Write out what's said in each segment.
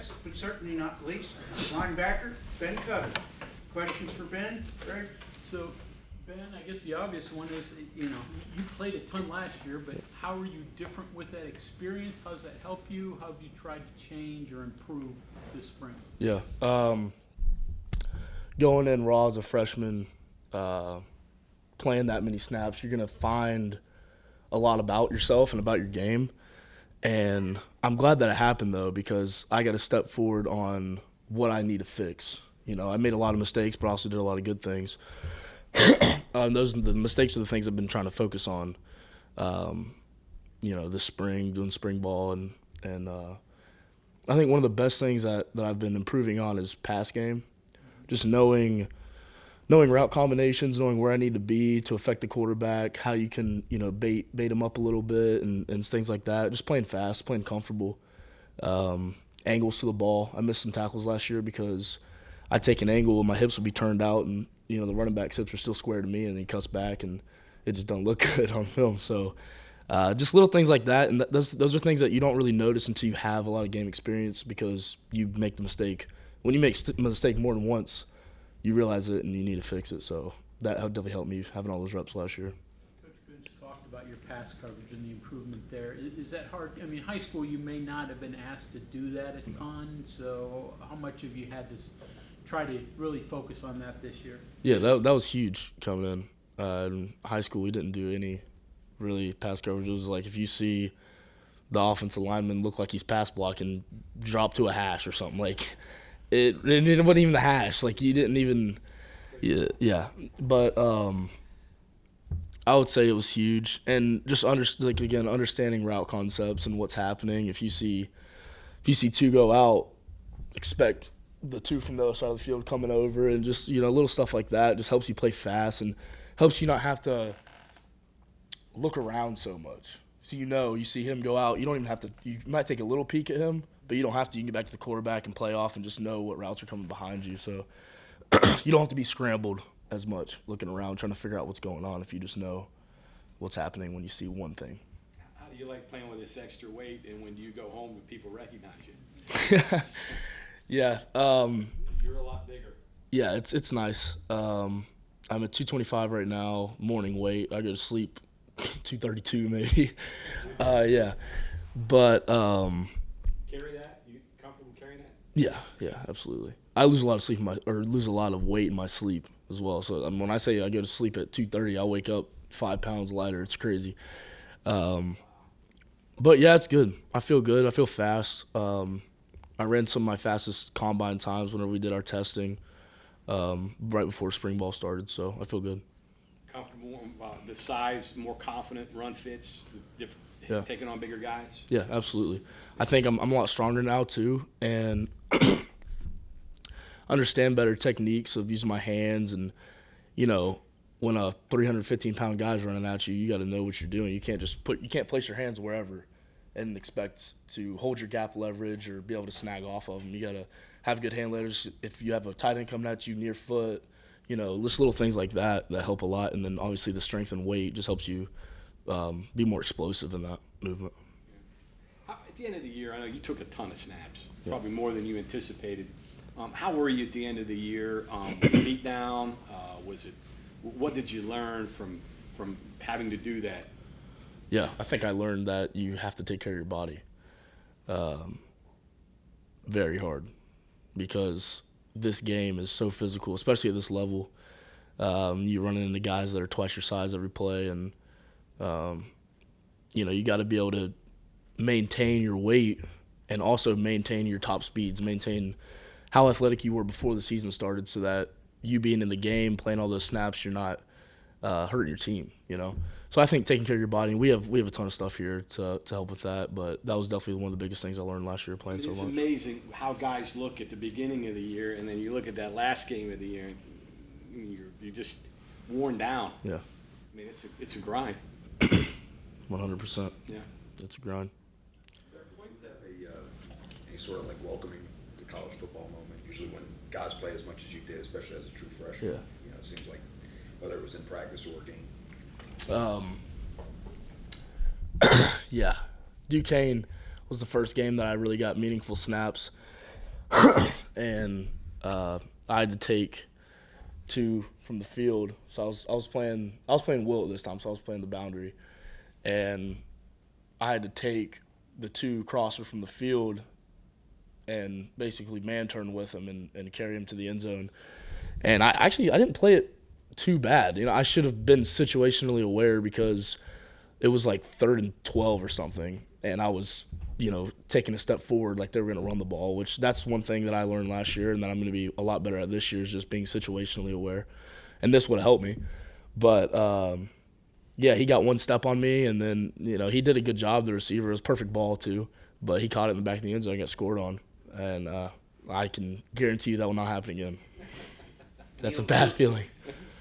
last, but certainly not least, linebacker Ben Cutter. Questions for Ben, Greg? So, Ben, I guess the obvious one is, you played a ton last year, but how are you different with that experience? How does that help you? How have you tried to change or improve this spring? Yeah. Going in raw as a freshman, playing that many snaps, you're going to find a lot about yourself and about your game. And I'm glad that it happened, though, because I got to step forward on what I need to fix. I made a lot of mistakes, but also did a lot of good things. The mistakes are the things I've been trying to focus on, this spring, doing spring ball. And I think one of the best things that I've been improving on is pass game. Just knowing route combinations, knowing where I need to be to affect the quarterback, how you can, bait him up a little bit and things like that. Just playing fast, playing comfortable. Angles to the ball. I missed some tackles last year because I'd take an angle and my hips would be turned out and, the running back's hips are still square to me and he cuts back and it just don't look good on film. So just little things like that. And those are things that you don't really notice until you have a lot of game experience because you make the mistake. When you make a mistake more than once, you realize it and you need to fix it. So that definitely helped me having all those reps last year. Coach Gooch talked about your pass coverage and the improvement there. Is that hard? I mean, high school you may not have been asked to do that a ton. So how much have you had to try to really focus on that this year? Yeah, that was huge coming in high school, we didn't do any really pass coverage. It was like if you see the offensive lineman look like he's pass blocking, drop to a hash or something. Like it wasn't even the hash. Like you didn't even yeah. But I would say it was huge. And just understanding route concepts and what's happening. If you see two go out, expect the two from the other side of the field coming over, and just little stuff like that just helps you play fast and helps you not have to look around so much. So you see him go out, you don't even have to. You might take a little peek at him, but you don't have to. You can get back to the quarterback and play off and just know what routes are coming behind you. So you don't have to be scrambled as much looking around trying to figure out what's going on if you just know what's happening when you see one thing. How do you like playing with this extra weight, and when you go home, people recognize you? Yeah. You're a lot bigger. Yeah, it's nice. I'm at 225 right now, morning weight. I go to sleep 232 maybe. Yeah. But carry that? You comfortable carrying that? Yeah, absolutely. I lose a lot of sleep lose a lot of weight in my sleep as well. So when I say I go to sleep at 2:30, I'll wake up 5 pounds lighter. It's crazy. But yeah, it's good. I feel good. I feel fast. I ran some of my fastest combine times whenever we did our testing right before spring ball started, so I feel good. Comfortable, the size, more confident, run fits, taking on bigger guys? Yeah, absolutely. I think I'm a lot stronger now too, and understand better techniques of using my hands. And when a 315-pound guy's running at you, you got to know what you're doing. You can't place your hands wherever and expect to hold your gap leverage or be able to snag off of them. You got to have good hand leverage. If you have a tight end coming at you near foot, just little things like that help a lot. And then obviously the strength and weight just helps you be more explosive in that movement. At the end of the year, I know you took a ton of snaps, probably more than you anticipated. How were you at the end of the year? Beat down? What did you learn from having to do that? Yeah, I think I learned that you have to take care of your body very hard because this game is so physical, especially at this level. You're running into guys that are twice your size every play, and you got to be able to maintain your weight and also maintain your top speeds, maintain how athletic you were before the season started so that you being in the game, playing all those snaps, you're not hurting your team, So I think taking care of your body, and we have a ton of stuff here to help with that, but that was definitely one of the biggest things I learned last year playing so much. It's amazing how guys look at the beginning of the year, and then you look at that last game of the year, and you're just worn down. Yeah. I mean, it's a grind. 100%. Yeah. It's a grind. Any sort of like welcoming the college football moment, usually when guys play as much as you did, especially as a true freshman. Yeah. It seems like whether it was in practice or a game. Yeah. Duquesne was the first game that I really got meaningful snaps. and I had to take 2 from the field. So I was playing Will at this time, so I was playing the boundary, and I had to take the 2 crosser from the field and basically man turn with him and carry him to the end zone. And I didn't play it too bad. I should have been situationally aware because it was like 3rd and 12 or something, and I was taking a step forward like they were going to run the ball, which that's one thing that I learned last year and that I'm going to be a lot better at this year is just being situationally aware. And this would have helped me. But, yeah, he got 1 step on me, and then, he did a good job, the receiver. It was a perfect ball, too. But he caught it in the back of the end zone and got scored on. And I can guarantee you that will not happen again. That's a bad feeling.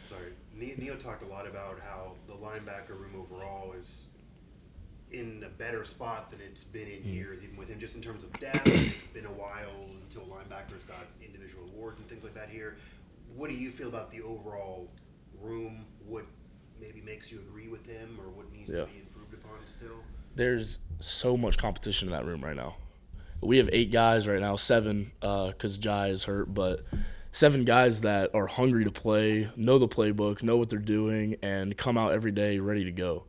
Sorry. Neo talked a lot about how the linebacker room overall is in a better spot than it's been in years, even with him, just in terms of depth. It's been a while until linebackers got individual awards and things like that here. What do you feel about the overall room? What maybe makes you agree with him, or what needs to be improved upon still? There's so much competition in that room right now. We have 8 guys right now, 7 because Jai is hurt, but 7 guys that are hungry to play, know the playbook, know what they're doing, and come out every day ready to go.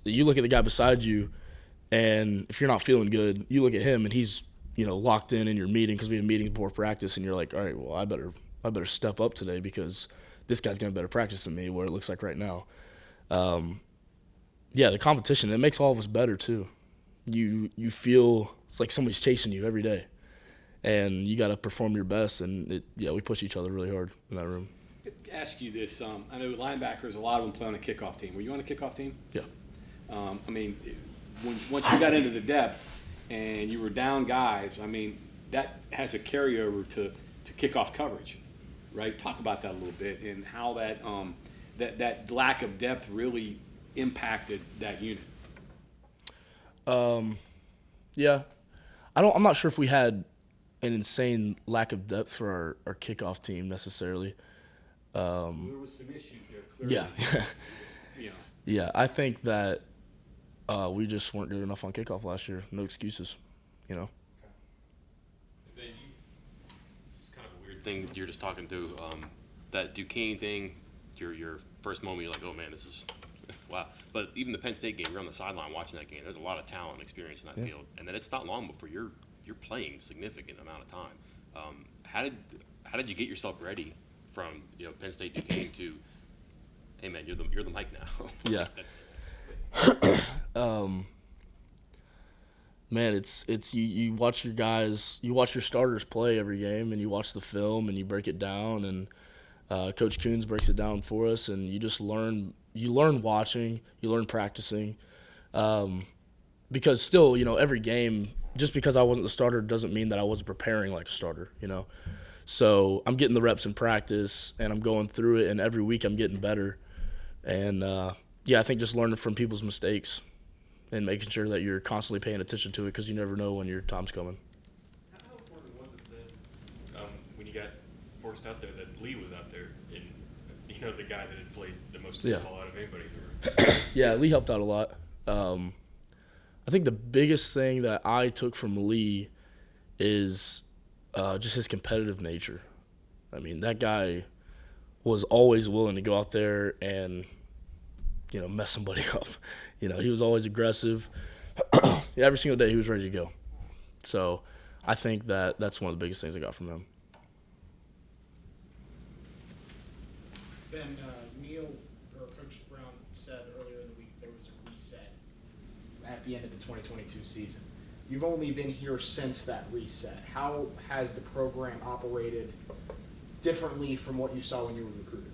You look at the guy beside you, and if you're not feeling good, you look at him, and he's locked in your meeting because we have meetings before practice, and you're like, all right, well, I better step up today because this guy's going to better practice than me, where it looks like right now. Yeah, the competition, it makes all of us better too. You feel it's like somebody's chasing you every day, and you got to perform your best, and we push each other really hard in that room. Ask you this, I know linebackers, a lot of them play on a kickoff team. Were you on a kickoff team? Yeah. Once you got into the depth and you were down guys, that has a carryover to kickoff coverage, right? Talk about that a little bit and how that that lack of depth really impacted that unit. Yeah, I'm not sure if we had an insane lack of depth for our kickoff team necessarily. There was some issues there, clearly. Yeah. Yeah, I think that we just weren't good enough on kickoff last year. No excuses, It's kind of a weird thing you're just talking through. That Duquesne thing, your first moment, you're like, oh man, this is wow. But even the Penn State game, you're on the sideline watching that game. There's a lot of talent and experience in that field, and then it's not long before you're playing a significant amount of time. How did you get yourself ready from Penn State Duquesne to, hey man, you're the Mike now? Yeah. Man, it's you watch your guys, you watch your starters play every game, and you watch the film and you break it down, and Coach Coons breaks it down for us, and you just learn. You learn watching, you learn practicing, because still, every game, just because I wasn't the starter doesn't mean that I wasn't preparing like a starter, So I'm getting the reps in practice, and I'm going through it, and every week I'm getting better. And, I think just learning from people's mistakes and making sure that you're constantly paying attention to it because you never know when your time's coming. How important was it that when you got forced out there that Lee was out there and, the guy that had played the most football out of anybody? Yeah, Lee helped out a lot. I think the biggest thing that I took from Lee is just his competitive nature. That guy was always willing to go out there and, mess somebody up. He was always aggressive. Every single day he was ready to go. So I think that's one of the biggest things I got from him. Ben, Neil or Coach Brown said earlier in the week there was a reset at the end of the 2022 season. You've only been here since that reset. How has the program operated differently from what you saw when you were recruited?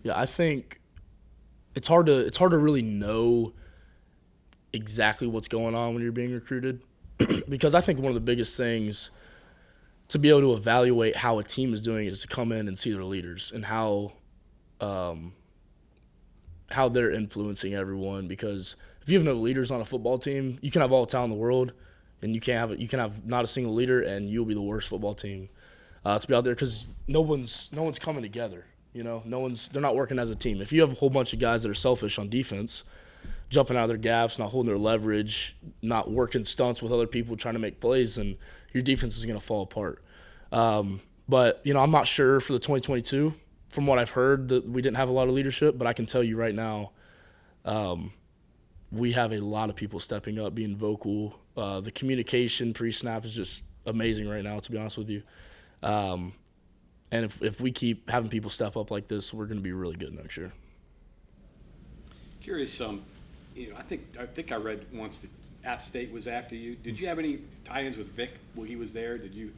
Yeah, I think it's hard to really know exactly what's going on when you're being recruited because I think one of the biggest things to be able to evaluate how a team is doing is to come in and see their leaders and how they're influencing everyone. Because if you have no leaders on a football team, you can have all the talent in the world, and you can have not a single leader, and you'll be the worst football team to be out there because no one's coming together. They're not working as a team. If you have a whole bunch of guys that are selfish on defense, jumping out of their gaps, not holding their leverage, not working stunts with other people trying to make plays, then your defense is going to fall apart. But, I'm not sure for the 2022. From what I've heard, that we didn't have a lot of leadership, but I can tell you right now, we have a lot of people stepping up, being vocal. The communication pre-snap is just amazing right now, to be honest with you. And if we keep having people step up like this, we're going to be really good next year. Curious, I think I read once that App State was after you. Did you have any tie-ins with Vic while he was there? Did you?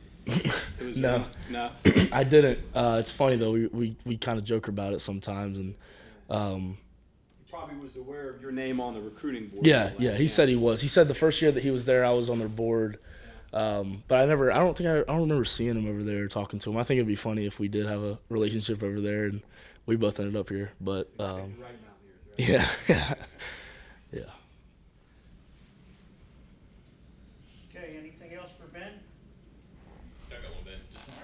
No. No. I didn't. It's funny though. We kind of joke about it sometimes, and He probably was aware of your name on the recruiting board. yeah. He said he was. He said the first year that he was there, I was on their board. But I don't remember seeing him over there, talking to him. I think it'd be funny if we did have a relationship over there and we both ended up here. But yeah. Okay, anything else for Ben? I got one, Ben.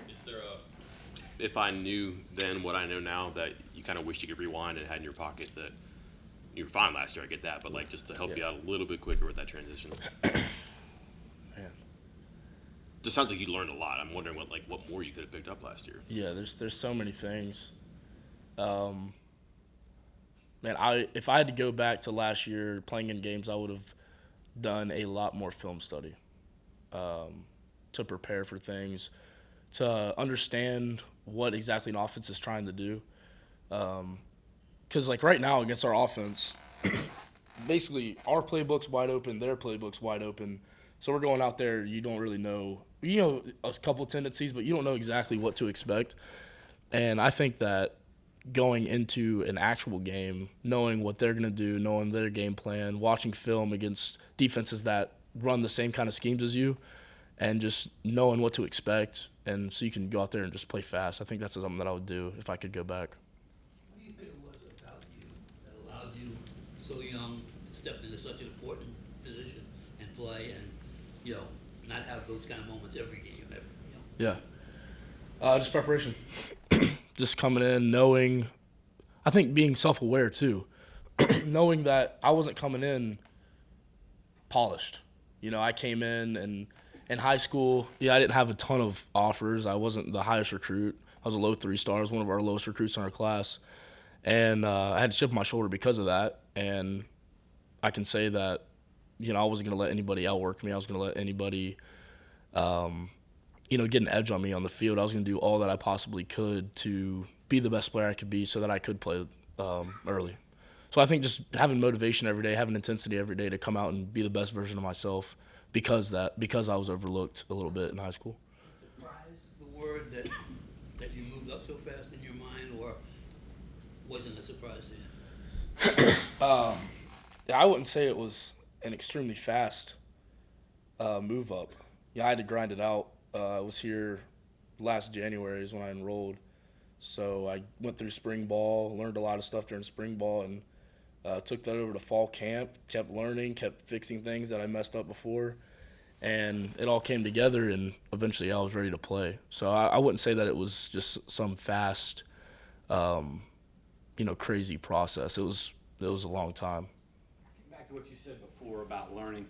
Is there if I knew then what I know now that you kind of wished you could rewind and had in your pocket that you were fine last year, I get that, but like just to help you out a little bit quicker with that transition. Man. Just sounds like you learned a lot. I'm wondering what more you could have picked up last year. Yeah, there's so many things. If I had to go back to last year playing in games, I would have done a lot more film study to prepare for things, to understand what exactly an offense is trying to do. Because right now against our offense, basically our playbook's wide open, their playbook's wide open. So we're going out there, you don't really know. You know a couple tendencies, but you don't know exactly what to expect. And I think that going into an actual game, knowing what they're going to do, knowing their game plan, watching film against defenses that run the same kind of schemes as you, and just knowing what to expect, and so you can go out there and just play fast. I think that's something that I would do if I could go back. What do you think it was about you that allowed you, so young, to step into such an important position and play and, not have those kind of moments every game? Yeah. Just preparation. Just coming in, knowing, I think being self-aware too, knowing that I wasn't coming in polished. I came in high school, I didn't have a ton of offers. I wasn't the highest recruit. I was a low 3-star. I was one of our lowest recruits in our class. And I had to chip on my shoulder because of that. And I can say that, I wasn't going to let anybody outwork me. I was going to let anybody, get an edge on me on the field. I was going to do all that I possibly could to be the best player I could be so that I could play early. So I think just having motivation every day, having intensity every day to come out and be the best version of myself because I was overlooked a little bit in high school. Surprise, the word that you moved up so fast in your mind, or wasn't a surprise to you? I wouldn't say it was an extremely fast move up. I had to grind it out. I was here last January is when I enrolled. So I went through spring ball, learned a lot of stuff during spring ball, and took that over to fall camp, kept learning, kept fixing things that I messed up before, and it all came together, and eventually I was ready to play. So I wouldn't say that it was just some fast, crazy process. It was a long time. Back to what you said before about learning,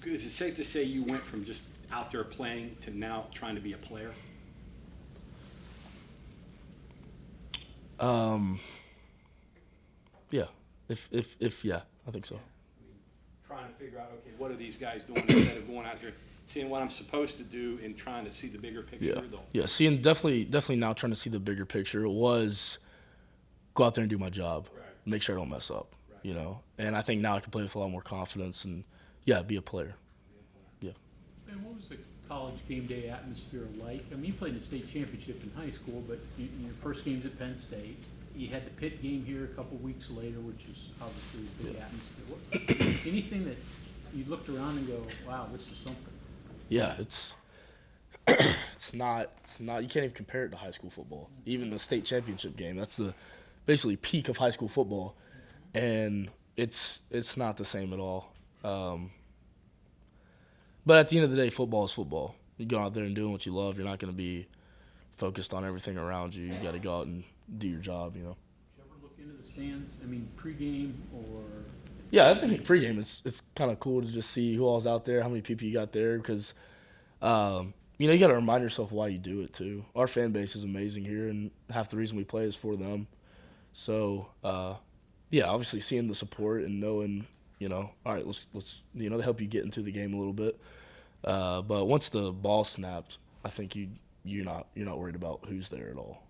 is it safe to say you went from just out there playing to now trying to be a player? Yeah. Yeah, I think so. Trying to figure out, okay, what are these guys doing instead of going out there, seeing what I'm supposed to do and trying to see the bigger picture? Yeah. Seeing definitely now trying to see the bigger picture was go out there and do my job, Right. Make sure I don't mess up, Right. And I think now I can play with a lot more confidence and be a player. Yeah. And what was the college game day atmosphere like? I mean, you played in the state championship in high school, but your first game's at Penn State. You had the Pitt game here a couple weeks later, which is obviously a big atmosphere. Anything that you looked around and go, wow, this is something? Yeah, it's not you can't even compare it to high school football. Even the state championship game, that's the basically peak of high school football, and it's not the same at all. But at the end of the day, football is football. You go out there and doing what you love. You're not going to be focused on everything around you. You got to go out and do your job. Did you ever look into the stands? I mean, pregame or Yeah, I think pregame it's kind of cool to just see who all's out there, how many people you got there, because you got to remind yourself why you do it too. Our fan base is amazing here, and half the reason we play is for them. So yeah, obviously seeing the support and knowing, all right, let's they help you get into the game a little bit. But once the ball snapped, I think you're not worried about who's there at all.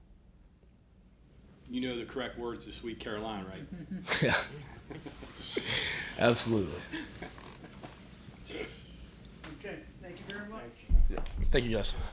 You know the correct words to Sweet Caroline, right? Yeah, absolutely. Okay, thank you very much. Thank you, guys.